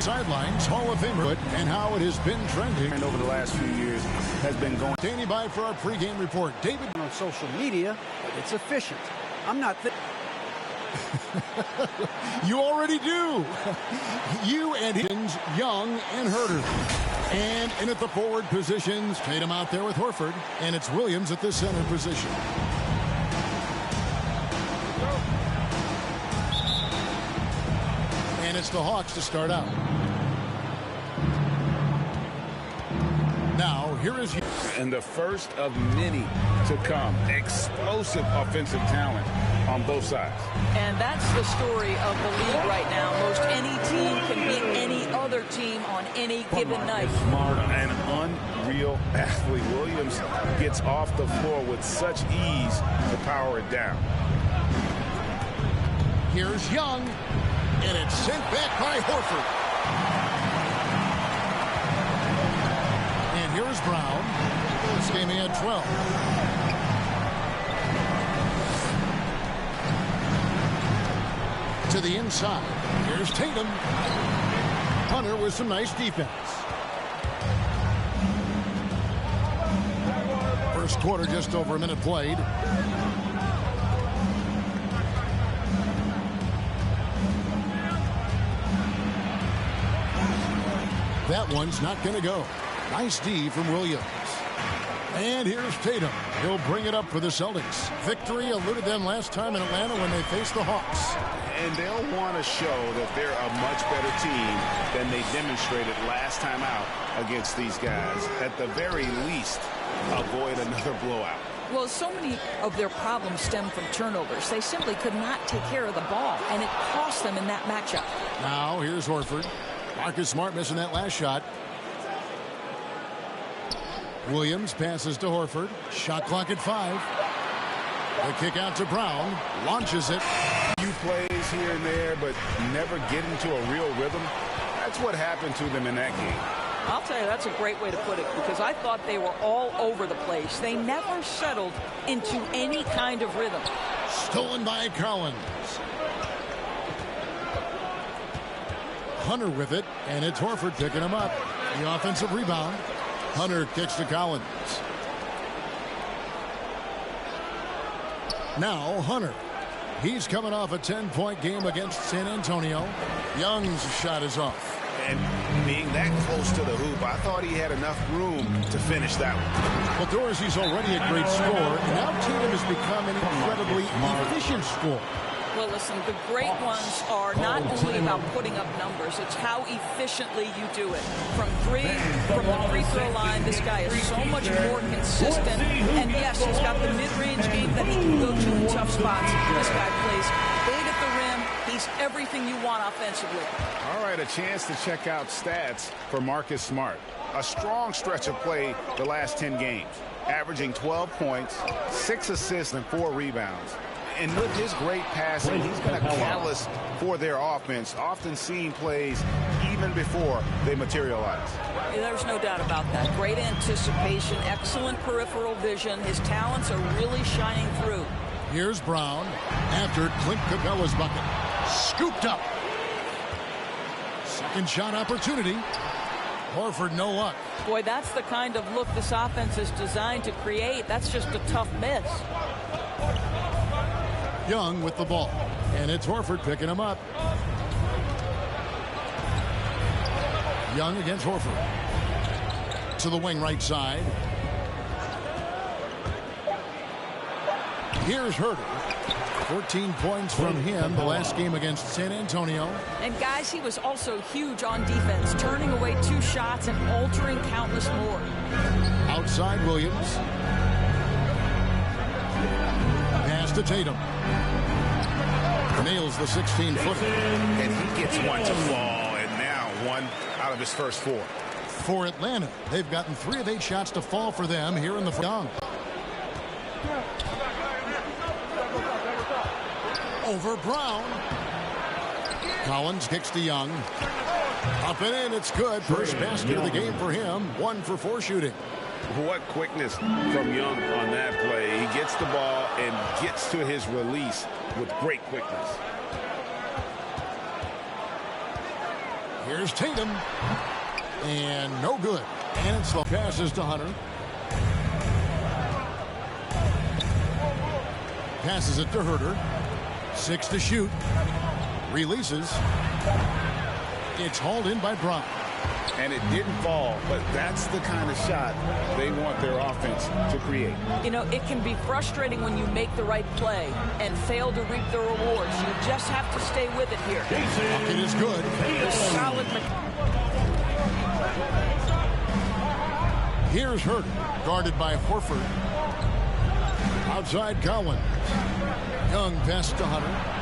Sidelines, Hall of Famer, and how it has been trending. And over the last few years has been going. Standing by for our pregame report, David. On social media, but it's efficient. I'm not You already do. You and Higgins, Young, and Herter. And in at the forward positions, Tatum out there with Horford, and it's Williams at the center position. And it's the Hawks to start out. Now, here is... And the first of many to come. Explosive offensive talent on both sides. And that's the story of the league right now. Most any team can beat any other team on any given night. An unreal athlete. Williams gets off the floor with such ease to power it down. Here's Young, and it's sent back by Horford. And here's Brown. This game he had 12. To the inside. Here's Tatum. Hunter with some nice defense. First quarter, just over a minute played. That one's not going to go. Nice D from Williams. And here's Tatum. He'll bring it up for the Celtics. Victory eluded them last time in Atlanta when they faced the Hawks. And they'll want to show that they're a much better team than they demonstrated last time out against these guys. At the very least, avoid another blowout. Well, so many of their problems stem from turnovers. They simply could not take care of the ball, and it cost them in that matchup. Now, here's Horford. Marcus Smart missing that last shot. Williams passes to Horford. Shot clock at 5. The kick out to Brown. Launches it. Few plays here and there, but never get into a real rhythm. That's what happened to them in that game. I'll tell you, that's a great way to put it, because I thought they were all over the place. They never settled into any kind of rhythm. Stolen by Collins. Hunter with it, and it's Horford picking him up. The offensive rebound. Hunter kicks to Collins. Now Hunter. He's coming off a 10-point game against San Antonio. Young's shot is off. And being that close to the hoop, I thought he had enough room to finish that one. Well, Dorsey's already a great scorer, and now Tatum has become an incredibly efficient scorer. Well, listen, the great ones are not only about putting up numbers, it's how efficiently you do it. From three, from the free throw line, this guy is so much more consistent. And yes, he's got the mid-range game that he can go to in tough spots. This guy plays big at the rim. He's everything you want offensively. All right, a chance to check out stats for Marcus Smart. A strong stretch of play the last 10 games, averaging 12 points, 6 assists, and 4 rebounds. And with his great passing, he's been a catalyst for their offense, often seeing plays even before they materialize. There's no doubt about that. Great anticipation, excellent peripheral vision. His talents are really shining through. Here's Brown after Clint Capella's bucket. Scooped up. Second shot opportunity. Horford, no luck. Boy, that's the kind of look this offense is designed to create. That's just a tough miss. Young with the ball, and it's Horford picking him up. Young against Horford. To the wing right side. Here's Herter. 14 points from him the last game against San Antonio. And guys, he was also huge on defense, turning away 2 shots and altering countless more. Outside Williams. Pass to Tatum. Nails the 16-footer. And he gets one to fall, and now one out of his first 4. For Atlanta, they've gotten 3 of 8 shots to fall for them here in the young. Over Brown. Collins kicks to Young. Up and in, it's good. First basket of the game for him. 1 for 4 shooting. What quickness from Young on that play. He gets the ball and gets to his release with great quickness. Here's Tatum. And no good. And it's the passes to Hunter. Passes it to Herter. 6 to shoot. Releases. It's hauled in by Brown. And it didn't fall, but that's the kind of shot they want their offense to create. You know, it can be frustrating when you make the right play and fail to reap the rewards. You just have to stay with it here. Bucket is good. Solid. Here's Herter, guarded by Horford. Outside Collins. Young pass to Hunter.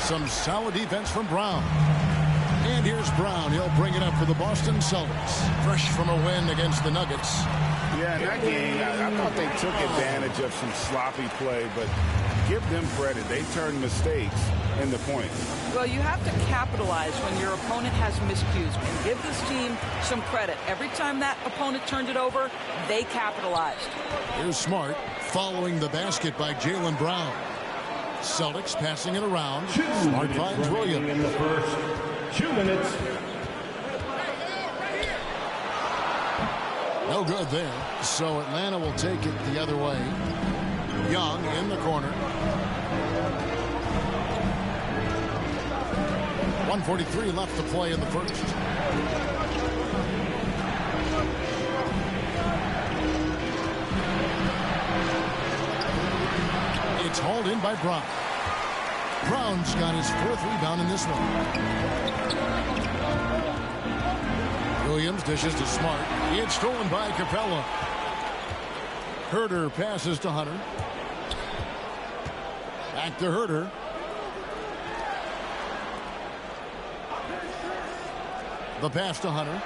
Some solid defense from Brown. And here's Brown. He'll bring it up for the Boston Celtics. Fresh from a win against the Nuggets. Yeah, in that game, I thought they took advantage of some sloppy play, but give them credit. They turned mistakes into points. Well, you have to capitalize when your opponent has miscues. And give this team some credit. Every time that opponent turned it over, they capitalized. Here's Smart following the basket by Jaylen Brown. Celtics passing it around. Smart finds Williams. In the first 2 minutes. No good there. So Atlanta will take it the other way. Young in the corner. 1:43 left to play in the first. It's hauled in by Brown. Brown's got his 4th rebound in this one. Williams dishes to Smart. It's stolen by Capella. Herter passes to Hunter. Back to Herter. The pass to Hunter.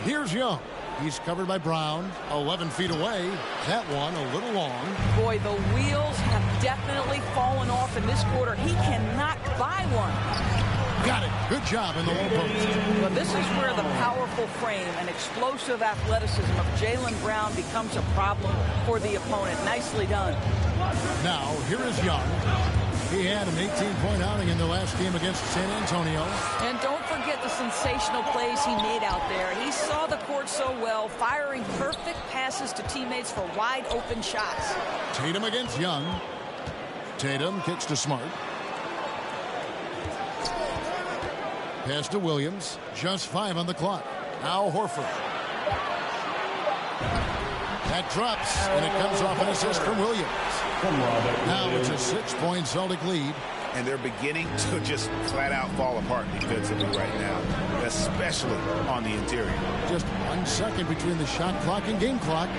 Here's Young. He's covered by Brown. 11 feet away. That one a little long. Boy, the wheels have definitely fallen off in this quarter. He cannot buy one. Got it. Good job in the low post. But this is where the powerful frame and explosive athleticism of Jaylen Brown becomes a problem for the opponent. Nicely done. Now, here is Young. He had an 18-point outing in the last game against San Antonio. And don't forget the sensational plays he made out there. He saw the court so well, firing perfect passes to teammates for wide-open shots. Tatum against Young. Tatum kicks to Smart. Pass to Williams. Just 5 on the clock. Now Horford. That drops, and it comes off an assist from Williams. Now it's a 6-point Celtic lead. And they're beginning to just flat-out fall apart defensively right now, especially on the interior. Just 1 second between the shot clock and game clock.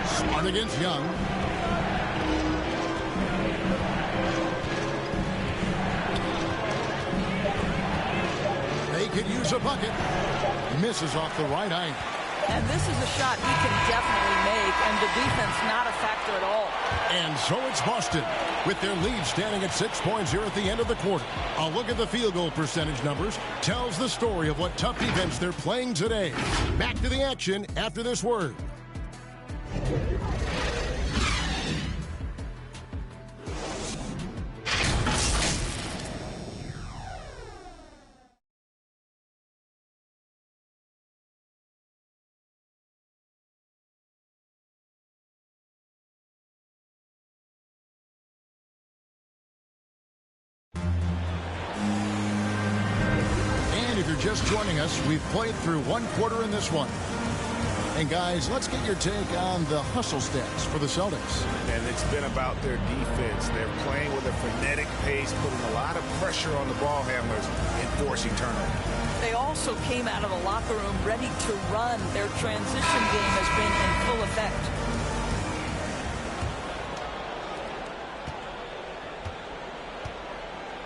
Smart against Young. They could use a bucket. Misses off the right eye. And this is a shot he can definitely make, and the defense not a factor at all. And so it's Boston, with their lead standing at 6 points here at the end of the quarter. A look at the field goal percentage numbers tells the story of what tough defense they're playing today. Back to the action after this word. If you're just joining us, we've played through 1 quarter in this one. And guys, let's get your take on the hustle stats for the Celtics. And it's been about their defense. They're playing with a frenetic pace, putting a lot of pressure on the ball handlers and forcing turnovers. They also came out of the locker room ready to run. Their transition game has been in full effect.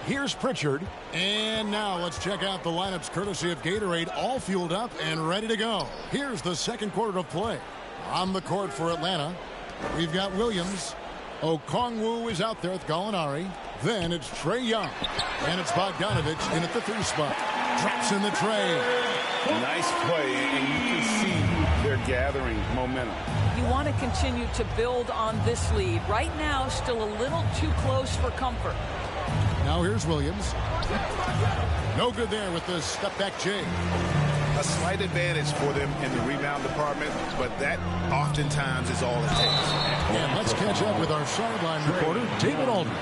Here's Pritchard. And now let's check out the lineups courtesy of Gatorade, all fueled up and ready to go. Here's the second quarter of play. On the court for Atlanta, we've got Williams. Okongwu is out there with Gallinari. Then it's Trae Young. And it's Bogdanovich in at the 3 spot. Drops in the tray. Nice play, and you can see they're gathering momentum. You want to continue to build on this lead. Right now, still a little too close for comfort. Now here's Williams. No good there with the step-back J. A slight advantage for them in the rebound department, but that oftentimes is all it takes. And let's catch up with our sideline reporter, David Aldridge.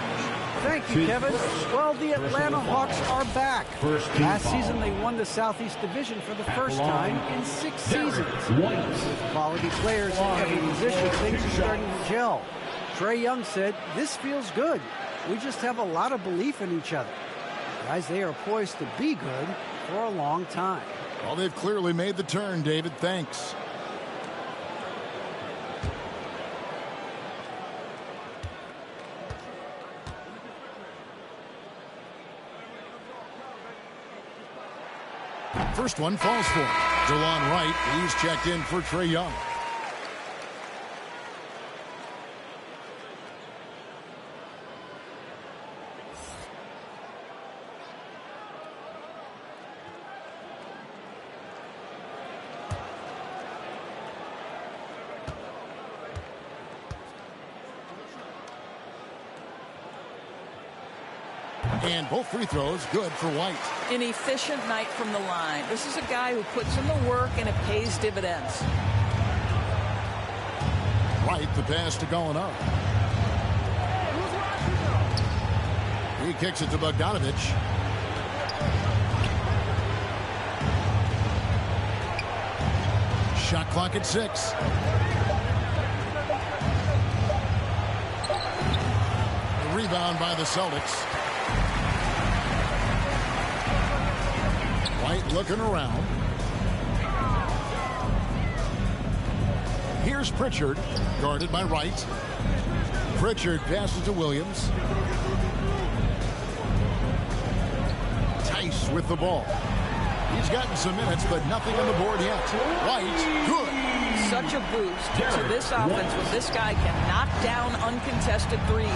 Thank you, Kevin. Well, the Atlanta Hawks are back. Last season, they won the Southeast Division for the first time in 6 seasons. With quality players in every position, things are starting to gel. Trae Young said, "This feels good. We just have a lot of belief in each other." Guys, they are poised to be good for a long time. Well, they've clearly made the turn, David. Thanks. First one falls for him. Delon Wright, he's checked in for Trae Young. And both free throws good for White. An efficient night from the line. This is a guy who puts in the work and it pays dividends. White, the pass to Gallinari. He kicks it to Bogdanovich. Shot clock at 6. The rebound by the Celtics. White looking around. Here's Pritchard, guarded by Wright. Pritchard passes to Williams. Tice with the ball. He's gotten some minutes, but nothing on the board yet. White, good. Such a boost to this offense when this guy can knock down uncontested threes.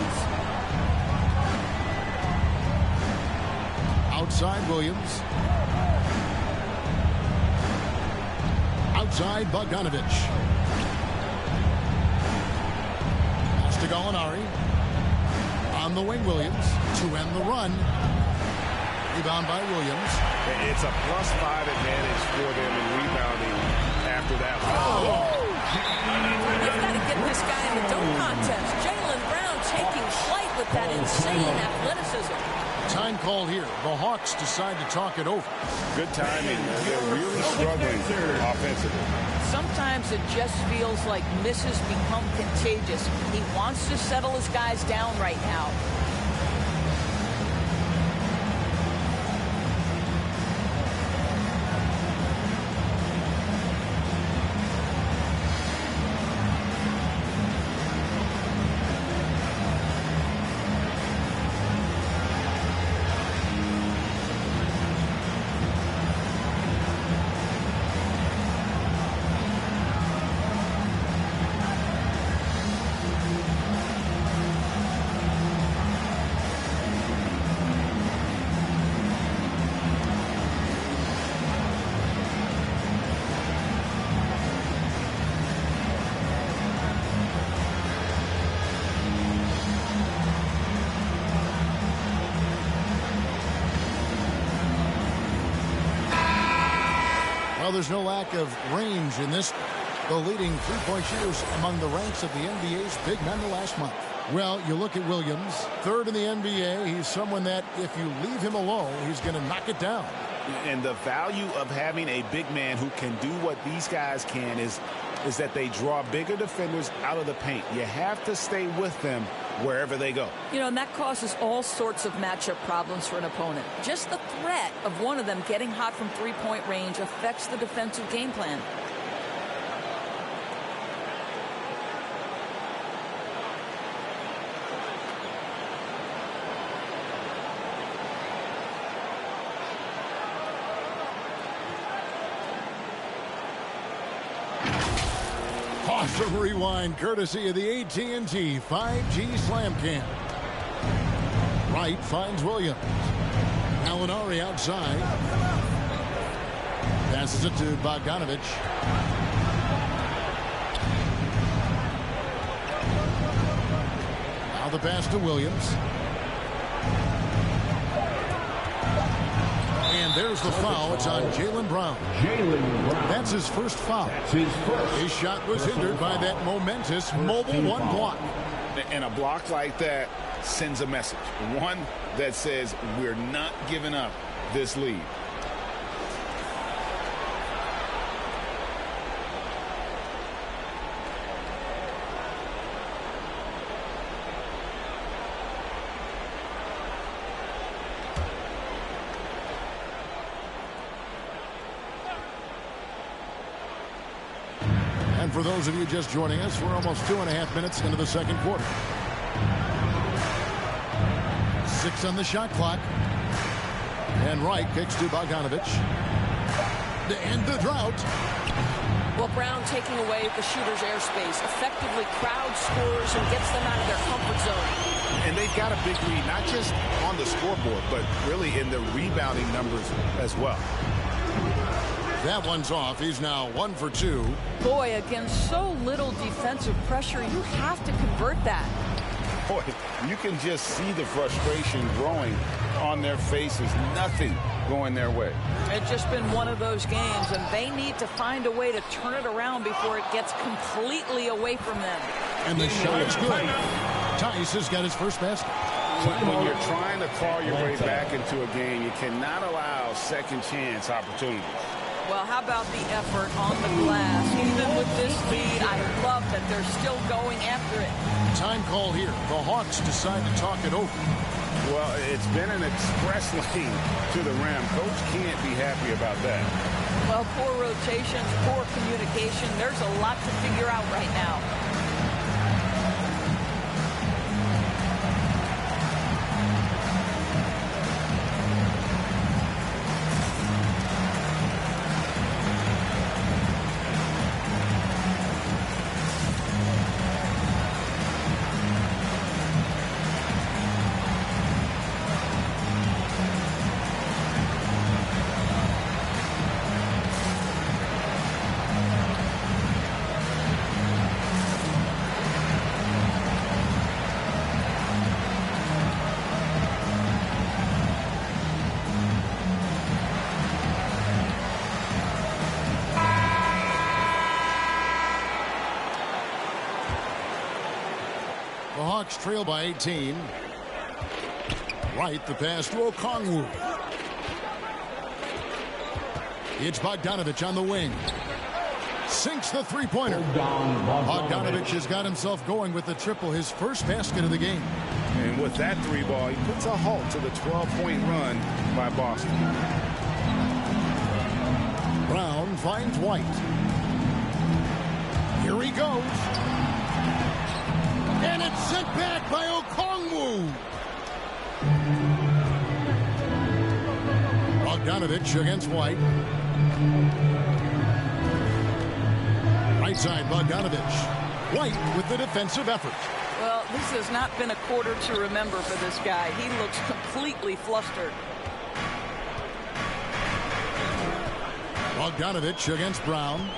Outside Williams. Outside Bogdanovich. Pass to Gallinari. On the wing, Williams to end the run. Rebound by Williams. It's a +5 advantage for them in rebounding after that. They've got to get this guy in the dunk contest. Jaylen Brown taking flight with that insane athleticism. Time called here. The Hawks decide to talk it over. Good timing. They're really struggling offensively. Sometimes it just feels like misses become contagious. He wants to settle his guys down right now. Well, there's no lack of range in this. The leading three-point shooters among the ranks of the NBA's big men the last month. Well, you look at Williams, third in the NBA. He's someone that if you leave him alone, he's going to knock it down. And the value of having a big man who can do what these guys can is that they draw bigger defenders out of the paint. You have to stay with them wherever they go. You know, and that causes all sorts of matchup problems for an opponent. Just the threat of one of them getting hot from three-point range affects the defensive game plan. Awesome rewind courtesy of the AT&T 5G Slam Cam. Wright finds Williams. Gallinari outside. Passes it to Bogdanovich. the pass to Williams. And there's the foul. It's on Jaylen Brown. That's his first foul. His shot was hindered by that momentous mobile one block. And a block like that sends a message. One that says we're not giving up this lead. And for those of you just joining us, we're almost 2.5 minutes into the second quarter. 6 on the shot clock. And Wright kicks to Bogdanovich to end the drought. Well, Brown taking away the shooter's airspace effectively crowd scores and gets them out of their comfort zone. And they've got a big lead, not just on the scoreboard, but really in the rebounding numbers as well. That one's off. He's now 1 for 2. Boy, against so little defensive pressure, you have to convert that. Boy, you can just see the frustration growing on their faces. Nothing going their way. It's just been one of those games, and they need to find a way to turn it around before it gets completely away from them. And the shot is good. Tice has got his first basket. When you're trying to claw your way back into a game, you cannot allow second chance opportunities. Well, how about the effort on the glass? Even with this lead, I love that they're still going after it. Time call here. The Hawks decide to talk it over. Well, it's been an express lane to the rim. Coach can't be happy about that. Well, poor rotations, poor communication. There's a lot to figure out right now. The Hawks trail by 18. Wright, the pass to Okongwu. It's Bogdanovich on the wing. Sinks the three-pointer. Bogdanovich has got himself going with the triple, his first basket of the game. And with that three ball, he puts a halt to the 12-point run by Boston. Brown finds White. Here he goes. And it's sent back by Okongwu. Bogdanovich against White. Right side, Bogdanovich. White with the defensive effort. Well, this has not been a quarter to remember for this guy. He looks completely flustered. Bogdanovich against Brown.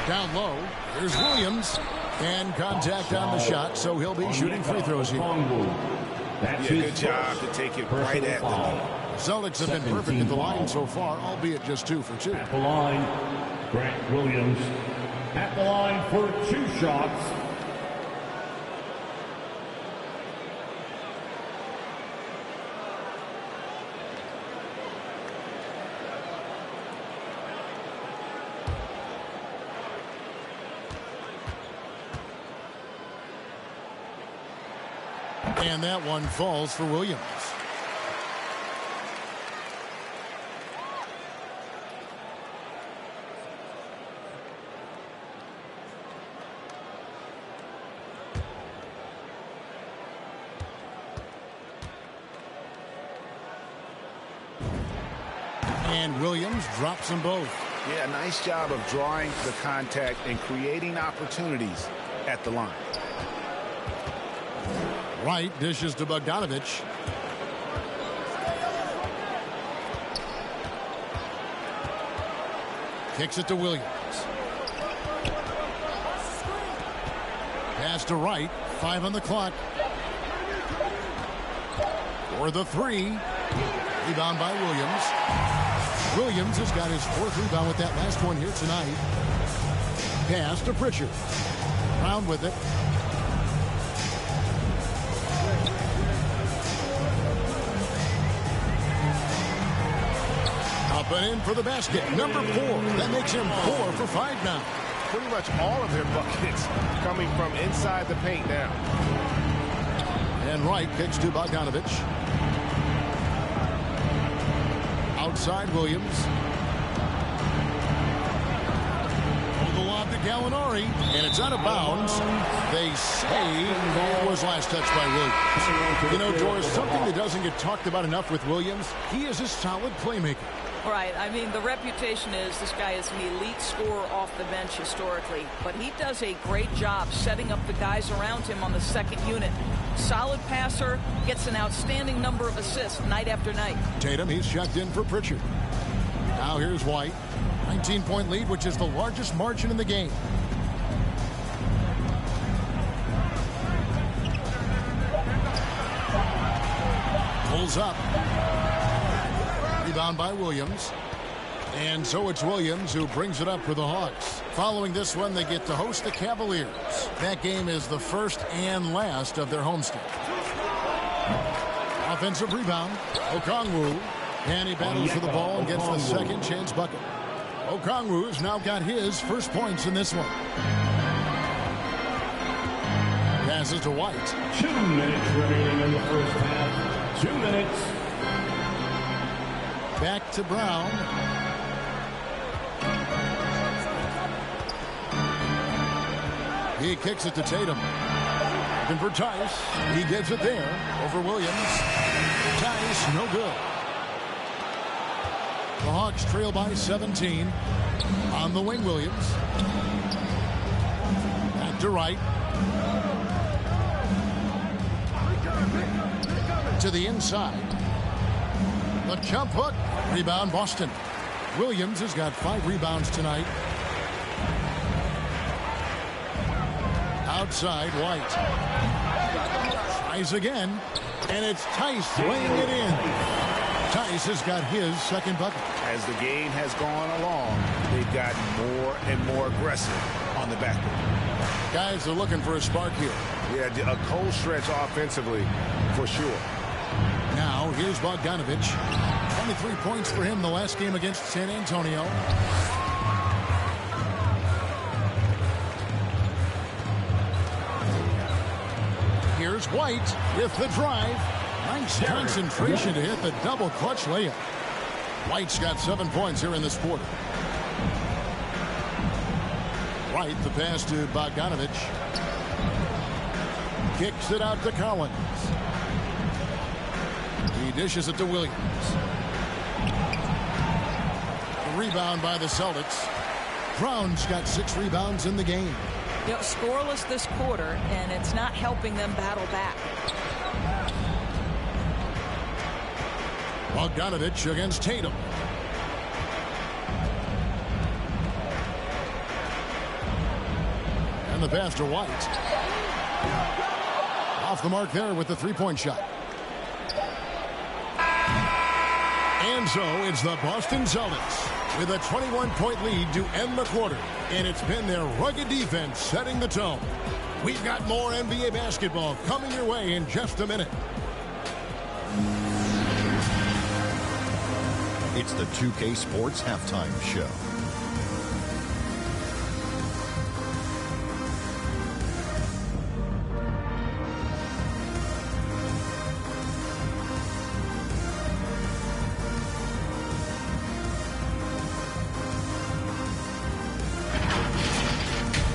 Down low. Here's Williams. And contact on the shot, so he'll be shooting free throws here. Yeah, good job to take it right at them. Celtics have been perfect at the line so far, albeit just 2 for 2. At the line, Grant Williams. At the line for 2 shots. And that one falls for Williams. And Williams drops them both. Yeah, nice job of drawing the contact and creating opportunities at the line. Wright dishes to Bogdanovich. Kicks it to Williams. Pass to Wright. 5 on the clock. For the three. Rebound by Williams. Williams has got his 4th rebound with that last one here tonight. Pass to Pritchard. Brown with it. Up and in for the basket. Number 4. That makes him 4 for 5 now. Pretty much all of their buckets coming from inside the paint now. And Wright kicks to Bogdanovich. Outside Williams. Oh, the lob to Gallinari. And it's out of bounds. They say it was last touched by Williams. You know, Doris, something that doesn't get talked about enough with Williams, he is a solid playmaker. Right. I mean, the reputation is this guy is an elite scorer off the bench historically, but he does a great job setting up the guys around him on the second unit. Solid passer, gets an outstanding number of assists night after night. Tatum, he's checked in for Pritchard. Now here's White. 19-point lead, which is the largest margin in the game. Pulls up. Rebound by Williams. And so it's Williams who brings it up for the Hawks. Following this one, they get to host the Cavaliers. That game is the first and last of their homestand. Offensive rebound. Okongwu. And he battles for the ball and gets the second chance bucket. Okongwu has now got his first points in this one. Passes to White. 2 minutes remaining in the first half. 2 minutes. Back to Brown. He kicks it to Tatum. And for Tice, he gets it there over Williams. Tice, no good. The Hawks trail by 17. On the wing, Williams. Back to Wright. To the inside. The jump hook. Rebound, Boston. Williams has got 5 rebounds tonight. Outside, White. Tries again. And it's Tice laying it in. Tice has got his second bucket. As the game has gone along, they've gotten more and more aggressive on the backcourt. Guys are looking for a spark here. Yeah, a cold stretch offensively, for sure. Now, here's Bogdanovich. 23 points for him the last game against San Antonio. Here's White with the drive. Nice concentration to hit the double clutch layup. White's got 7 points here in this quarter. White, the pass to Bogdanovich. Kicks it out to Collins. He dishes it to Williams. The rebound by the Celtics. Brown's got 6 rebounds in the game. You know, scoreless this quarter, and it's not helping them battle back. Bogdanovich against Tatum. And the pass to White. Off the mark there with the three-point shot. And so it's the Boston Celtics with a 21-point lead to end the quarter. And it's been their rugged defense setting the tone. We've got more NBA basketball coming your way in just a minute. It's the 2K Sports Halftime Show.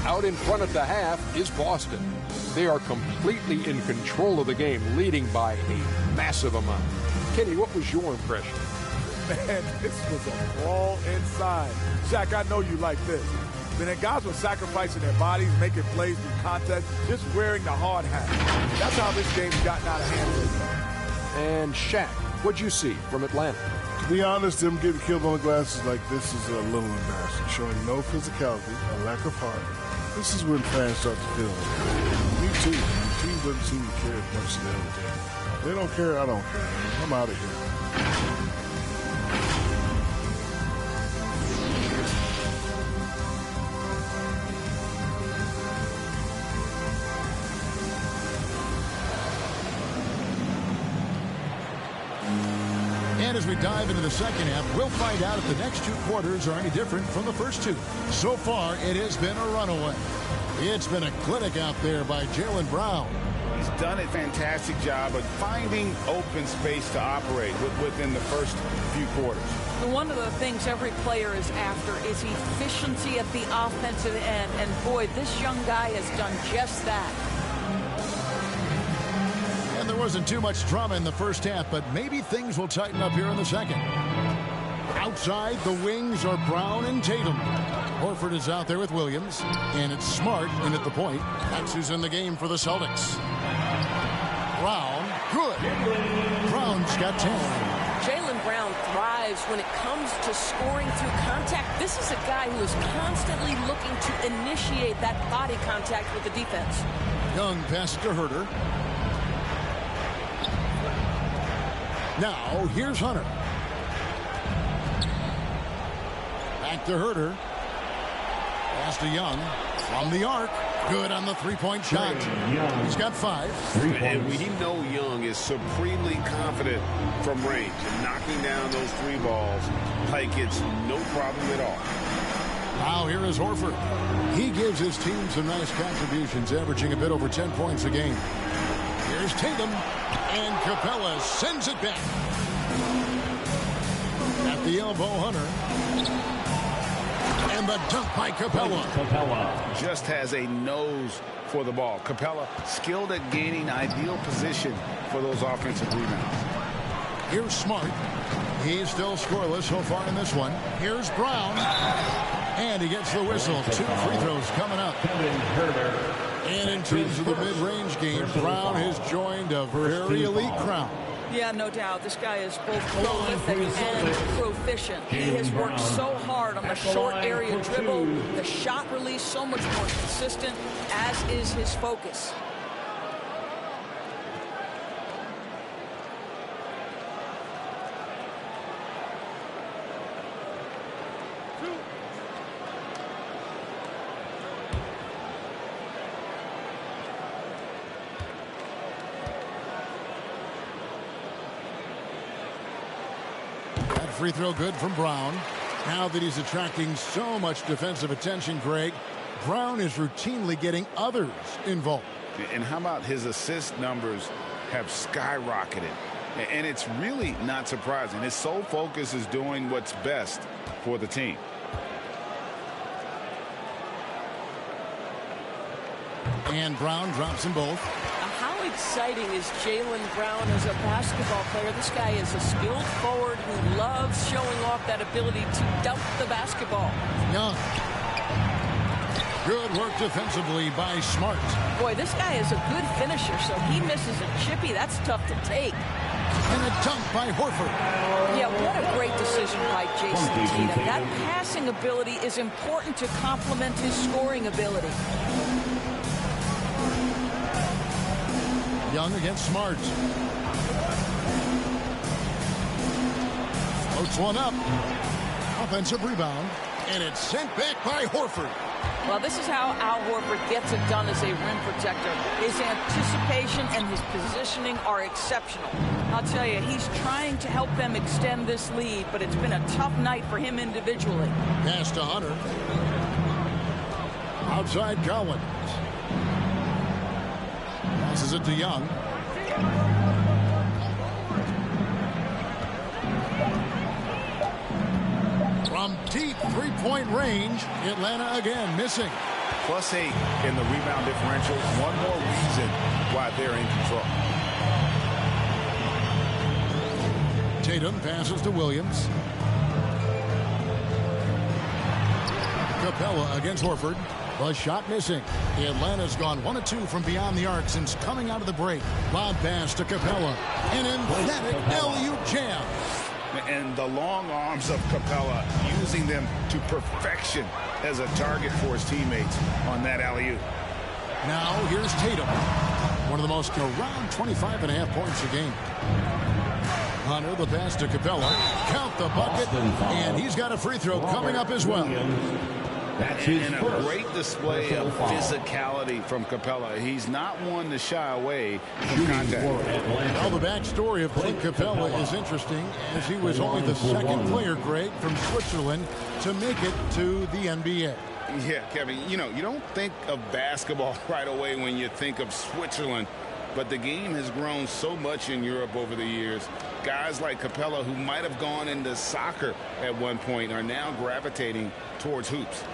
Out in front at the half is Boston. They are completely in control of the game, leading by a massive amount. Kenny, what was your impression? Man, this was a brawl inside. Shaq, I know you like this. But then guys were sacrificing their bodies, making plays through contact, just wearing the hard hat. That's how this game's gotten out of hand. And Shaq, what'd you see from Atlanta? To be honest, them getting killed on the glasses like this is a little embarrassing, showing no physicality, a lack of heart. This is when fans start to feel, me too, doesn't seem to care as much as the other team. They don't care, I don't care. I'm out of here. And as we dive into the second half, we'll find out if the next two quarters are any different from the first two. So far, it has been a runaway. It's been a clinic out there by Jaylen Brown. He's done a fantastic job of finding open space to operate within the first few quarters. One of the things every player is after is efficiency at the offensive end. And boy, this young guy has done just that. And there wasn't too much drama in the first half, but maybe things will tighten up here in the second. Outside, the wings are Brown and Tatum. Horford is out there with Williams, and it's Smart in at the point. That's who's in the game for the Celtics. Brown, good. Brown's got 10. Jaylen Brown thrives when it comes to scoring through contact. This is a guy who is constantly looking to initiate that body contact with the defense. Young passes to Herter. Now, here's Hunter. Back to Herter. Pass to Young. From the arc. Good on the three-point shot. He's got 5. And we know Young is supremely confident from range and knocking down those 3 balls like it's no problem at all. Now here is Horford. He gives his team some nice contributions, averaging a bit over 10 points a game. Here's Tatum, and Capella sends it back. At the elbow, Hunter. And the dunk by Capella. Just has a nose for the ball. Capella skilled at gaining ideal position for those offensive rebounds. Here's Smart. He's still scoreless so far in this one. Here's Brown. And he gets the whistle. 2 free throws coming up. And in terms of the mid-range game, Brown has joined a very elite crowd. Yeah, no doubt. This guy is both prolific and proficient. He has worked so hard on the short area dribble. The shot release so much more consistent, as is his focus. Free throw good from Brown. Now that he's attracting so much defensive attention, Greg, Brown is routinely getting others involved. And how about his assist numbers have skyrocketed? And it's really not surprising. His sole focus is doing what's best for the team. And Brown drops them both. How exciting is Jaylen Brown as a basketball player? This guy is a skilled forward who loves showing off that ability to dump the basketball. Young. Good work defensively by Smart. Boy, this guy is a good finisher, so he misses a chippy. That's tough to take. And a dunk by Horford. Yeah, what a great decision by Jason Tatum. That passing ability is important to complement his scoring ability. Young against Smart. Floats one up. Offensive rebound. And it's sent back by Horford. Well, this is how Al Horford gets it done as a rim protector. His anticipation and his positioning are exceptional. I'll tell you, he's trying to help them extend this lead, but it's been a tough night for him individually. Pass to Hunter. Outside Collins. Passes it to Young. From deep three-point range, Atlanta again missing. +8 in the rebound differential. One more reason why they're in control. Tatum passes to Williams. Capella against Horford. The shot missing. Atlanta's gone 1 of 2 from beyond the arc since coming out of the break. Lob pass to Capella. An emphatic LU jam. And the long arms of Capella, using them to perfection as a target for his teammates on that alley-oop. Now here's Tatum. one of the most, around 25.5 points a game. Hunter, the pass to Capella. Count the bucket, and he's got a free throw coming up as well. And a great display of physicality from Capella. He's not one to shy away from contact. Well, the backstory of Clint Capella is interesting, as he was only the second player, Greg, from Switzerland to make it to the NBA. Yeah, Kevin, you don't think of basketball right away when you think of Switzerland, but the game has grown so much in Europe over the years. Guys like Capella, who might have gone into soccer at one point, are now gravitating towards hoops.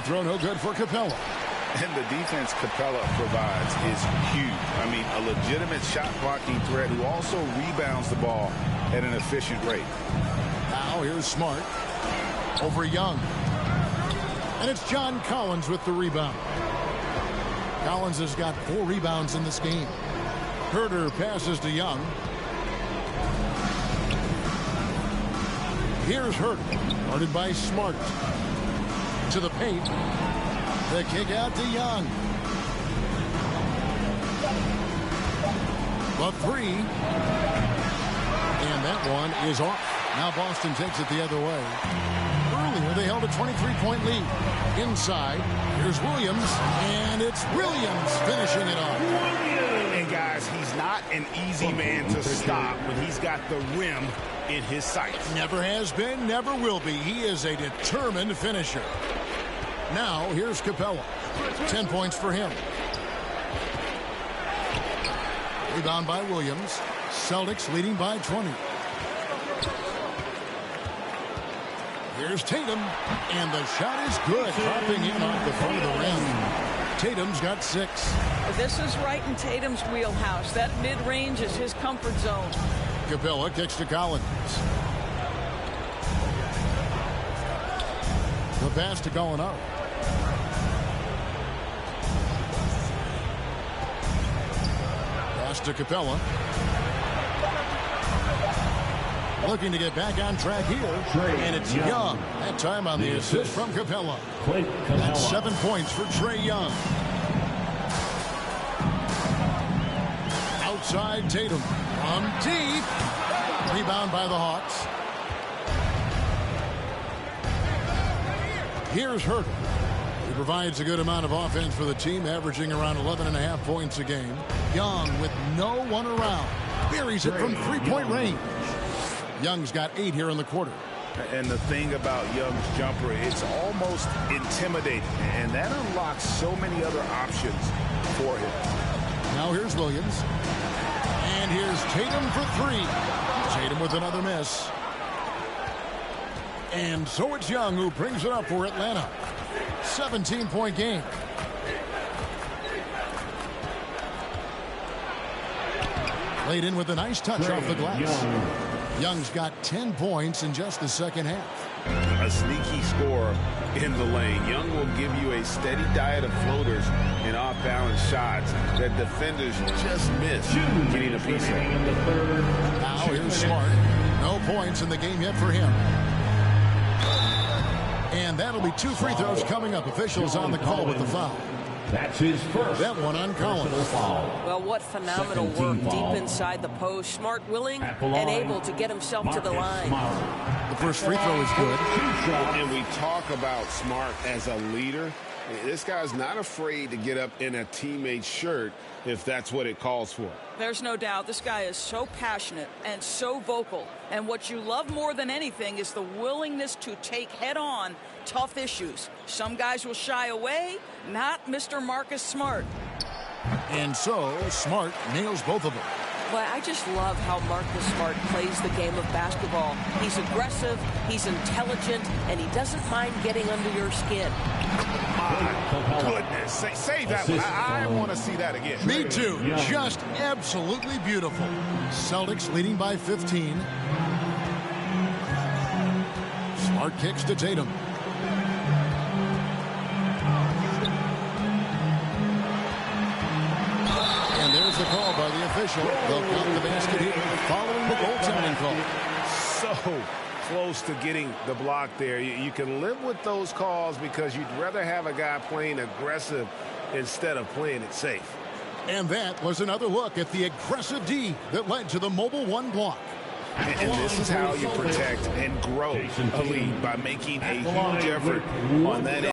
Free throw no good for Capella. And the defense Capella provides is huge. I mean, a legitimate shot blocking threat who also rebounds the ball at an efficient rate. Now here's Smart over Young. And it's John Collins with the rebound. Collins has got 4 rebounds in this game. Herter passes to Young. Here's Herter, guarded by Smart. To the paint. The kick out to Young. The 3. And that one is off. Now Boston takes it the other way. Earlier they held a 23-point lead. Inside, here's Williams. And it's Williams finishing it off. And guys, he's not an easy man to stop when he's got the rim in his sights. Never has been, never will be. He is a determined finisher. Now, here's Capella. 10 points for him. Rebound by Williams. Celtics leading by 20. Here's Tatum. And the shot is good. Dropping in off the front of the rim. Tatum's got 6. This is right in Tatum's wheelhouse. That mid-range is his comfort zone. Capella kicks to Collins. The pass to Gallinari. Pass to Capella. Looking to get back on track here. And it's Young. That time on the assist from Capella. That's 7 points for Trae Young. Outside Tatum. From deep. Rebound by the Hawks. Here's Herter. He provides a good amount of offense for the team, averaging around 11.5 points a game. Young with no one around. Buries it from 3-point range. Young's got 8 here in the quarter. And the thing about Young's jumper, it's almost intimidating. And that unlocks so many other options for him. Now here's Williams. And here's Tatum for 3. Tatum with another miss. And so it's Young who brings it up for Atlanta. 17-point game. Laid in with a nice touch off the glass. Young's got 10 points in just the second half. A sneaky score in the lane. Young will give you a steady diet of floaters and off-balance shots that defenders just miss getting a piece of. Now here's Smart. No points in the game yet for him. And that'll be 2 free throws coming up. Officials on the call with the foul. That's his first. That one on Collins. Well, what phenomenal work deep inside the post. Smart, willing, and able to get himself to the line. The first free throw is good. And we talk about Smart as a leader. This guy's not afraid to get up in a teammate's shirt if that's what it calls for. There's no doubt this guy is so passionate and so vocal. And what you love more than anything is the willingness to take head-on tough issues. Some guys will shy away, not Mr. Marcus Smart. And so Smart nails both of them. Well, I just love how Marcus Smart plays the game of basketball. He's aggressive, he's intelligent, and he doesn't mind getting under your skin. My goodness. Say that one. I want to see that again. Me too. Just absolutely beautiful. Celtics leading by 15. Smart kicks to Tatum. And there's the call by the official. They'll count the basket here following the goaltending call. So close to getting the block there. You can live with those calls because you'd rather have a guy playing aggressive instead of playing it safe. And that was another look at the aggressive D that led to the Mobile 1 block. And this is how you protect and grow a lead, by making a huge effort on that end.